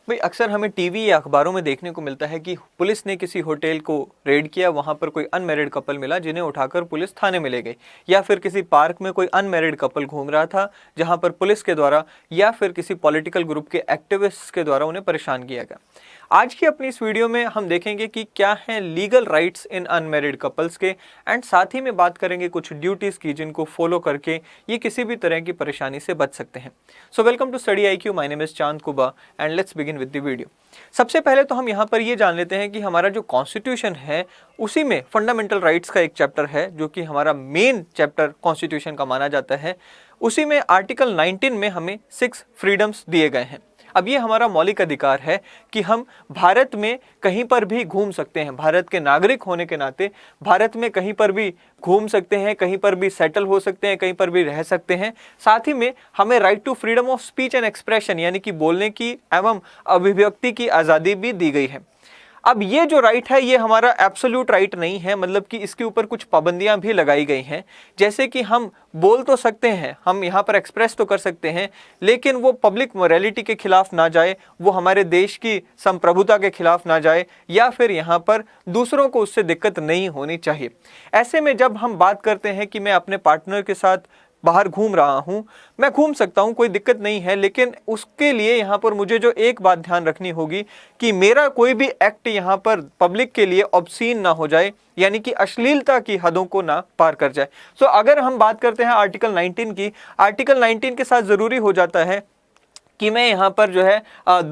भाई अक्सर हमें टीवी या अखबारों में देखने को मिलता है कि पुलिस ने किसी होटल को रेड किया, वहां पर कोई अनमैरिड कपल मिला जिन्हें उठाकर पुलिस थाने में ले गई, या फिर किसी पार्क में कोई अनमैरिड कपल घूम रहा था जहां पर पुलिस के द्वारा या फिर किसी पॉलिटिकल ग्रुप के एक्टिविस्ट्स के द्वारा उन्हें परेशान किया गया। आज की अपनी इस वीडियो में हम देखेंगे कि क्या हैं लीगल राइट्स इन अनमैरिड कपल्स के, एंड साथ ही में बात करेंगे कुछ ड्यूटीज की जिनको फॉलो करके ये किसी भी तरह की परेशानी से बच सकते हैं। So welcome to study IQ, my name is Chand Kuba and let's begin with the video. सबसे पहले तो हम यहाँ पर ये जान लेते हैं कि हमारा जो कॉन्स्टिट्यूशन है उसी में फंडामेंटल राइट्स का एक चैप्टर है जो कि हमारा मेन चैप्टर कॉन्स्टिट्यूशन का माना जाता है। उसी में आर्टिकल 19 में हमें 6 फ्रीडम्स दिए गए हैं। अब ये हमारा मौलिक अधिकार है कि हम भारत में कहीं पर भी घूम सकते हैं, भारत के नागरिक होने के नाते भारत में कहीं पर भी घूम सकते हैं, कहीं पर भी सेटल हो सकते हैं, कहीं पर भी रह सकते हैं। साथ ही में हमें right to freedom of speech and expression यानी कि बोलने की एवं अभिव्यक्ति की आज़ादी भी दी गई है। अब ये जो राइट है ये हमारा एब्सोल्यूट राइट नहीं है, मतलब कि इसके ऊपर कुछ पाबंदियां भी लगाई गई हैं। जैसे कि हम बोल तो सकते हैं, हम यहाँ पर एक्सप्रेस तो कर सकते हैं, लेकिन वो पब्लिक मोरालिटी के खिलाफ ना जाए, वो हमारे देश की संप्रभुता के खिलाफ ना जाए, या फिर यहाँ पर दूसरों को उससे दिक्कत नहीं होनी चाहिए। ऐसे में जब हम बात करते हैं कि मैं अपने पार्टनर के साथ बाहर घूम रहा हूं, मैं घूम सकता हूं, कोई दिक्कत नहीं है, लेकिन उसके लिए यहां पर मुझे जो एक बात ध्यान रखनी होगी कि मेरा कोई भी एक्ट यहां पर पब्लिक के लिए ऑब्सीन ना हो जाए, यानी कि अश्लीलता की हदों को ना पार कर जाए। सो अगर हम बात करते हैं आर्टिकल 19 की, आर्टिकल 19 के साथ जरूरी हो जाता है कि मैं यहाँ पर जो है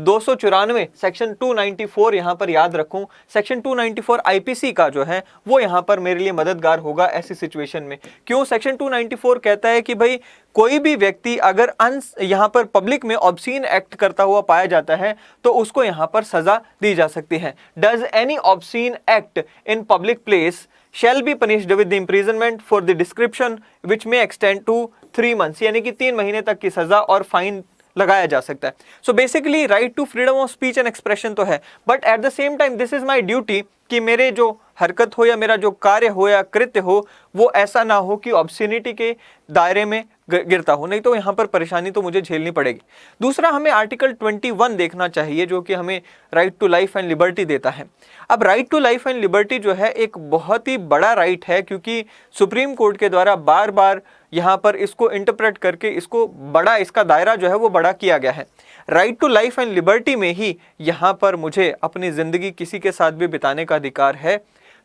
294 सेक्शन 294 यहाँ पर याद रखूं। सेक्शन 294 IPC का जो है वो यहाँ पर मेरे लिए मददगार होगा ऐसी सिचुएशन में। क्यों? सेक्शन 294 कहता है कि भाई कोई भी व्यक्ति अगर यहाँ पर पब्लिक में ऑब्सीन एक्ट करता हुआ पाया जाता है तो उसको यहाँ पर सजा दी जा सकती है। Does any obscene act in public place shall be punished with the imprisonment for the description which may extend to 3 months, यानी कि 3 महीने तक की सजा और फाइन लगाया जा सकता है। So basically right to freedom of speech and expression तो है, but at the same time this is my duty कि मेरे जो हरकत हो या मेरा जो कार्य हो या कृत्य हो वो ऐसा ना हो कि ऑब्सिनिटी के दायरे में गिरता हो, नहीं तो यहाँ पर परेशानी तो मुझे झेलनी पड़ेगी। दूसरा, हमें आर्टिकल 21 देखना चाहिए जो कि हमें right to life and liberty देता है। अब right to life and liberty जो है एक बहुत ही बड़ा राइट है, क्योंकि सुप्रीम कोर्ट के द्वारा बार बार यहाँ पर इसको इंटरप्रेट करके इसको बड़ा, इसका दायरा जो है वो बड़ा किया गया है। Right to life and liberty में ही यहाँ पर मुझे अपनी ज़िंदगी किसी के साथ भी बिताने का अधिकार है।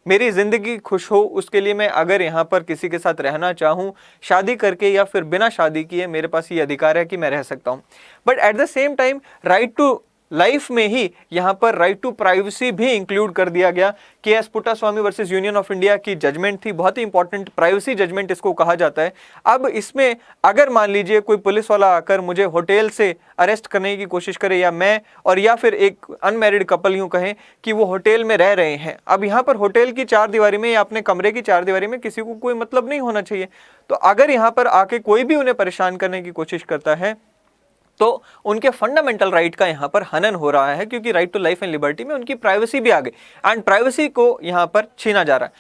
मेरी ज़िंदगी खुश हो उसके लिए मैं अगर यहाँ पर किसी के साथ रहना चाहूँ, शादी करके या फिर बिना शादी किए, मेरे पास ये अधिकार है कि मैं रह सकता हूँ। But at the same time right to life में ही यहाँ पर राइट टू प्राइवेसी भी इंक्लूड कर दिया गया। KS Puttaswamy versus union of India की जजमेंट थी, बहुत ही इंपॉर्टेंट प्राइवेसी जजमेंट इसको कहा जाता है। अब इसमें अगर मान लीजिए कोई पुलिस वाला आकर मुझे होटल से अरेस्ट करने की कोशिश करे, या मैं और या फिर एक अनमैरिड कपल यूँ कहें कि वो होटल में रह रहे हैं, अब यहाँ पर होटल की 4 दीवारी में या अपने कमरे की 4 दीवारी में किसी को कोई मतलब नहीं होना चाहिए। तो अगर यहाँ पर आके कोई भी उन्हें परेशान करने की कोशिश करता है तो उनके फंडामेंटल राइट का यहाँ पर हनन हो रहा है, क्योंकि right to life and liberty में उनकी प्राइवेसी भी आ गई एंड प्राइवेसी को यहाँ पर छीना जा रहा है।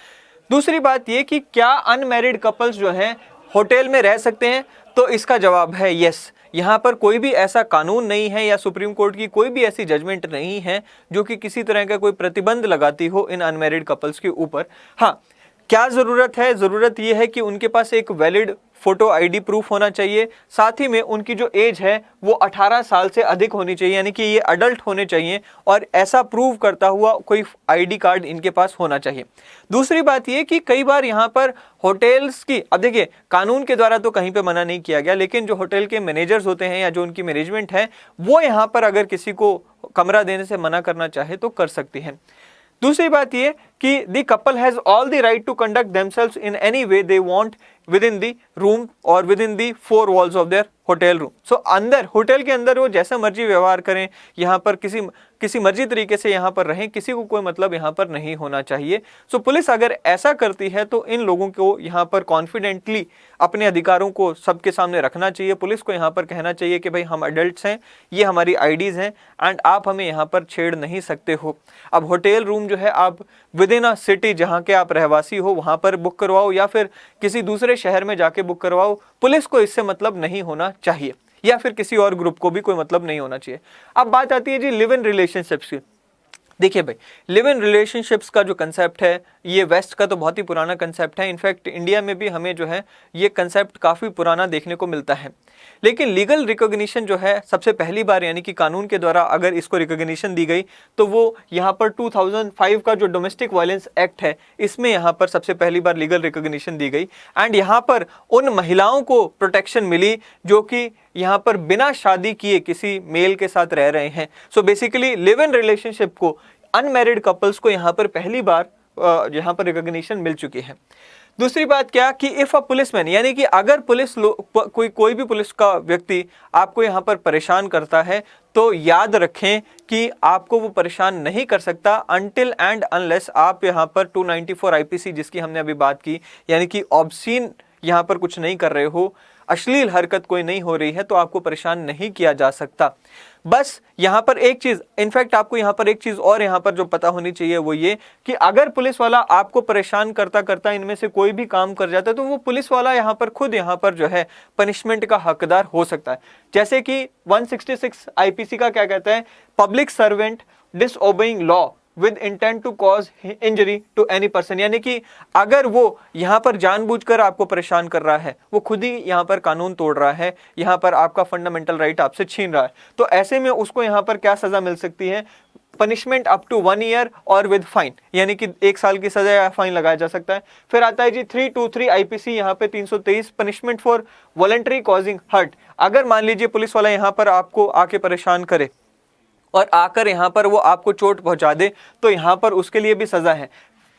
दूसरी बात ये कि क्या अनमैरिड कपल्स जो हैं होटल में रह सकते हैं, तो इसका जवाब है यस। यहाँ पर कोई भी ऐसा कानून नहीं है या सुप्रीम कोर्ट की कोई भी ऐसी जजमेंट नहीं है जो कि किसी तरह का कोई प्रतिबंध लगाती हो इन अनमैरिड कपल्स के ऊपर। हाँ, क्या ज़रूरत है? ज़रूरत यह है कि उनके पास एक वैलिड फोटो ID प्रूफ होना चाहिए, साथ ही में उनकी जो एज है वो 18 साल से अधिक होनी चाहिए, यानी कि ये अडल्ट होने चाहिए, और ऐसा प्रूव करता हुआ कोई ID कार्ड इनके पास होना चाहिए। दूसरी बात ये कि कई बार यहाँ पर होटल्स की, अब देखिए कानून के द्वारा तो कहीं पे मना नहीं किया गया, लेकिन जो होटल के मैनेजर्स होते हैं या जो उनकी मैनेजमेंट है वो यहाँ पर अगर किसी को कमरा देने से मना करना चाहे तो कर सकती है। दूसरी बात ये कि the couple has all the right to conduct themselves in any way they want within the room और within the 4 walls of their hotel room. So अंदर, होटल के अंदर वो जैसा मर्जी व्यवहार करें, यहाँ पर किसी मर्जी तरीके से यहाँ पर रहें, किसी को कोई मतलब यहाँ पर नहीं होना चाहिए। सो पुलिस अगर ऐसा करती है तो इन लोगों को यहाँ पर कॉन्फिडेंटली अपने अधिकारों को सबके सामने रखना चाहिए। पुलिस को यहाँ पर कहना चाहिए कि भाई हम अडल्ट्स हैं, ये हमारी IDs हैं एंड आप हमें यहाँ पर छेड़ नहीं सकते हो। अब होटल रूम जो है आप विद इन अ सिटी जहाँ के आप रहवासी हो वहाँ पर बुक करवाओ या फिर किसी दूसरे शहर में जाके बुक करवाओ, पुलिस को इससे मतलब नहीं होना चाहिए। या फिर किसी और ग्रुप को भी कोई मतलब नहीं होना चाहिए। अब बात आती है जी लिव इन रिलेशनशिप्स की। देखिए भाई, लिव इन रिलेशनशिप्स का जो कंसेप्ट है ये वेस्ट का तो बहुत ही पुराना कंसेप्ट है। इनफैक्ट इंडिया में भी हमें जो है ये कंसेप्ट काफ़ी पुराना देखने को मिलता है। लेकिन लीगल रिकॉग्निशन जो है सबसे पहली बार यानी कि कानून के द्वारा अगर इसको रिकॉग्निशन दी गई तो वो यहाँ पर 2005 का जो डोमेस्टिक वायलेंस एक्ट है इसमें यहाँ पर सबसे पहली बार लीगल रिकॉग्निशन दी गई। एंड यहाँ पर उन महिलाओं को प्रोटेक्शन मिली जो कि यहाँ पर बिना शादी किए किसी मेल के साथ रह रहे हैं। So basically live in relationship को अनमैरिड कपल्स को यहाँ पर पहली बार यहाँ पर रिकॉग्निशन मिल चुकी है। दूसरी बात क्या कि इफ अ पुलिसमैन यानी कि अगर कोई भी पुलिस का व्यक्ति आपको यहाँ पर परेशान करता है तो याद रखें कि आपको वो परेशान नहीं कर सकता अनटिल एंड अनलेस आप यहाँ पर 294 आईपीसी जिसकी हमने अभी बात की यानी कि ऑब्सीन यहाँ पर कुछ नहीं कर रहे हो, अश्लील हरकत कोई नहीं हो रही है तो आपको परेशान नहीं किया जा सकता। बस यहाँ पर एक चीज, इनफैक्ट आपको यहाँ पर एक चीज और यहाँ पर जो पता होनी चाहिए वो ये कि अगर पुलिस वाला आपको परेशान करता करता इनमें से कोई भी काम कर जाता है तो वो पुलिस वाला यहाँ पर खुद यहाँ पर जो है पनिशमेंट का हकदार हो सकता है। जैसे कि 166 आईपीसी का क्या कहता है, public servant disobeying law with intent to cause injury to any person, यानी कि अगर वो यहाँ पर जानबूझकर आपको परेशान कर रहा है, वो खुद ही यहाँ पर कानून तोड़ रहा है, यहाँ पर आपका फंडामेंटल राइट आपसे छीन रहा है, तो ऐसे में उसको यहाँ पर क्या सजा मिल सकती है, पनिशमेंट अप टू 1 ईयर और विद फाइन, यानी कि 1 साल की सजा या फाइन लगाया जा सकता है। फिर आता है जी 323 आईपीसी यहाँ पे 323 punishment for voluntary causing hurt. अगर मान लीजिए पुलिस वाला यहाँ पर आपको आके परेशान करे और आकर यहाँ पर वो आपको चोट पहुंचा दे तो यहाँ पर उसके लिए भी सजा है।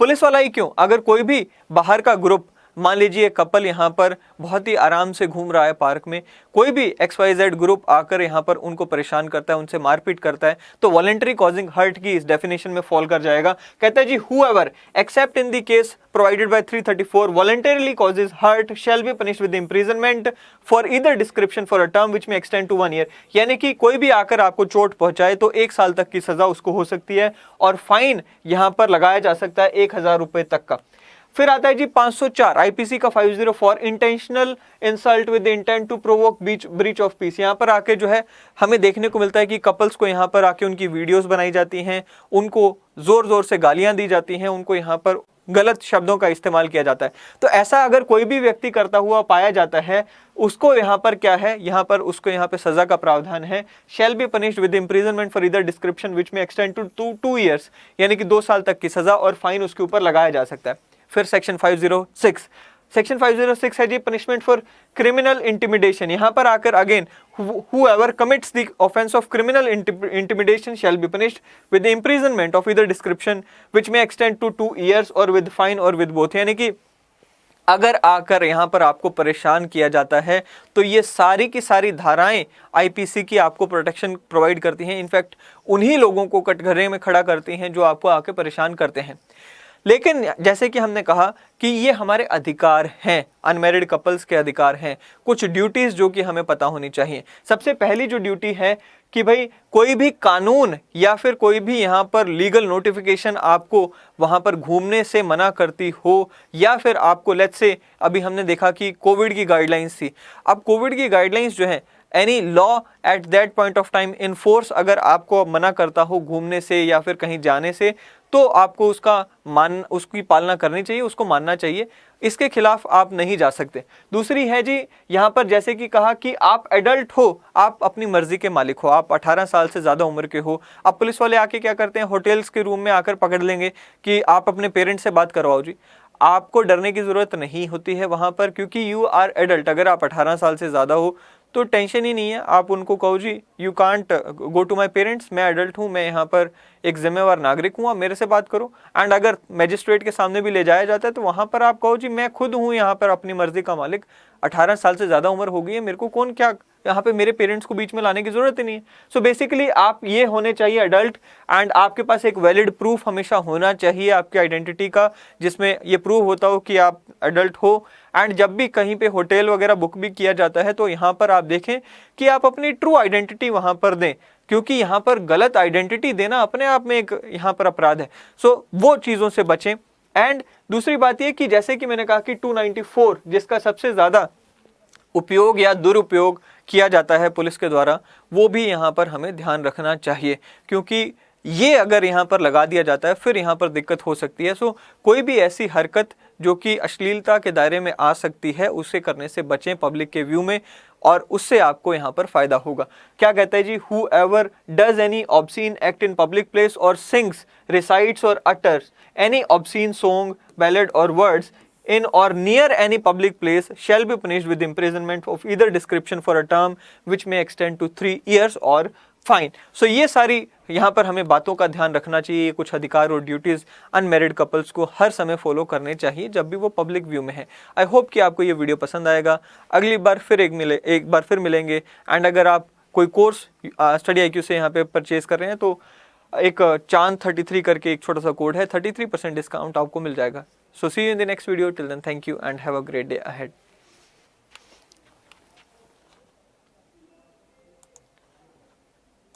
पुलिस वाला ही क्यों, अगर कोई भी बाहर का ग्रुप, मान लीजिए कपल यहाँ पर बहुत ही आराम से घूम रहा है पार्क में, कोई भी XYZ ग्रुप आकर यहाँ पर उनको परेशान करता है, उनसे मारपीट करता है, तो वॉलंटरी कॉजिंग हर्ट की इस डेफिनेशन में फॉल कर जाएगा। कहता है जी whoever except in the case provided by 334 voluntarily causes hurt shall be punished with imprisonment for either description for a term which may extend to 1 year, यानी कि कोई भी आकर आपको चोट पहुंचाए तो 1 साल तक की सजा उसको हो सकती है और फाइन यहाँ पर लगाया जा सकता है 1000 रुपए तक का। फिर आता है जी 504 आईपीसी का 504 intentional insult with intent to provoke breach of peace. यहाँ पर आके जो है हमें देखने को मिलता है कि कपल्स को यहाँ पर आके उनकी वीडियोस बनाई जाती हैं, उनको जोर जोर से गालियां दी जाती हैं, उनको यहाँ पर गलत शब्दों का इस्तेमाल किया जाता है। तो ऐसा अगर कोई भी व्यक्ति करता हुआ पाया जाता है उसको यहाँ पर क्या है, यहाँ पर उसको यहाँ पे सजा का प्रावधान है, शैल be punished with imprisonment for either description which may extend to 2 years, यानी कि 2 साल तक की सजा और फाइन उसके ऊपर लगाया जा सकता है। फिर सेक्शन 506 है जी पनिशमेंट फॉर क्रिमिनल इंटिमिडेशन। यहाँ पर आकर again whoever commits the offense of criminal intimidation shall be punished with the imprisonment of either description which may extend to 2 years or with fine or with both, यानी कि अगर आकर यहाँ पर आपको परेशान किया जाता है तो ये सारी की सारी धाराएं आईपीसी की आपको प्रोटेक्शन प्रोवाइड करती हैं। इनफैक्ट उन्हीं लोगों को कटघरे में खड़ा करती हैं जो आपको आके परेशान करते हैं। लेकिन जैसे कि हमने कहा कि ये हमारे अधिकार हैं, अनमैरिड कपल्स के अधिकार हैं, कुछ ड्यूटीज जो कि हमें पता होनी चाहिए। सबसे पहली जो ड्यूटी है कि भाई कोई भी कानून या फिर कोई भी यहाँ पर लीगल नोटिफिकेशन आपको वहाँ पर घूमने से मना करती हो, या फिर आपको लेट्स से अभी हमने देखा कि कोविड की गाइडलाइंस थी, अब कोविड की गाइडलाइंस जो है any law at that point of time in force अगर आपको मना करता हो घूमने से या फिर कहीं जाने से तो आपको उसकी पालना करनी चाहिए, उसको मानना चाहिए, इसके खिलाफ आप नहीं जा सकते। दूसरी है जी यहाँ पर जैसे कि कहा कि आप एडल्ट हो, आप अपनी मर्जी के मालिक हो, आप 18 साल से ज़्यादा उम्र के हो। अब पुलिस वाले आके क्या करते हैं, होटल्स के रूम में आकर पकड़ लेंगे कि आप अपने पेरेंट्स से बात करवाओ जी। आपको डरने की ज़रूरत नहीं होती है वहाँ पर, क्योंकि यू आर एडल्ट। अगर आप 18 साल से ज़्यादा हो तो टेंशन ही नहीं है, आप उनको कहो जी you can't go to my parents, मैं एडल्ट हूँ, मैं यहाँ पर एक जिम्मेवार नागरिक हूँ, आप मेरे से बात करो। एंड अगर मैजिस्ट्रेट के सामने भी ले जाया जाता है तो वहाँ पर आप कहो जी मैं खुद हूँ यहाँ पर अपनी मर्जी का मालिक, 18 साल से ज़्यादा उम्र हो गई है, मेरे को कौन क्या यहाँ पे मेरे पेरेंट्स को बीच में लाने की जरूरत ही नहीं है। सो बेसिकली आप ये होने चाहिए एडल्ट, एंड आपके पास एक वैलिड प्रूफ हमेशा होना चाहिए आपकी आइडेंटिटी का, जिसमें ये प्रूव होता हो कि आप एडल्ट हो। एंड जब भी कहीं पे होटल वगैरह बुक भी किया जाता है तो यहाँ पर आप देखें कि आप अपनी ट्रू आइडेंटिटी वहाँ पर दें, क्योंकि यहाँ पर गलत आइडेंटिटी देना अपने आप में एक यहाँ पर अपराध है। सो वो चीज़ों से बचें। एंड दूसरी बात ये कि जैसे कि मैंने कहा कि 294 जिसका सबसे ज़्यादा उपयोग या दुरुपयोग किया जाता है पुलिस के द्वारा, वो भी यहाँ पर हमें ध्यान रखना चाहिए, क्योंकि ये अगर यहाँ पर लगा दिया जाता है फिर यहाँ पर दिक्कत हो सकती है। सो कोई भी ऐसी हरकत जो कि अश्लीलता के दायरे में आ सकती है उसे करने से बचें पब्लिक के व्यू में, और उससे आपको यहाँ पर फायदा होगा। क्या कहता है जी, whoever does any obscene act in public place or sings, recites or utters any obscene song, ballad or words in or near any public place shall be punished with imprisonment of either description for a term which may extend to 3 years or fine. So ये सारी यहाँ पर हमें बातों का ध्यान रखना चाहिए। कुछ अधिकार और ड्यूटीज अनमैरिड कपल्स को हर समय फॉलो करने चाहिए जब भी वो पब्लिक व्यू में है। आई होप कि आपको ये वीडियो पसंद आएगा। अगली बार फिर एक बार फिर मिलेंगे। एंड अगर आप कोई कोर्स स्टडी IQ से यहाँ पे परचेज कर रहे हैं तो एक चांद 33 करके एक छोटा सा कोड है, 33% डिस्काउंट आपको मिल जाएगा। So see you in the next video. Till then thank you and have a great day ahead.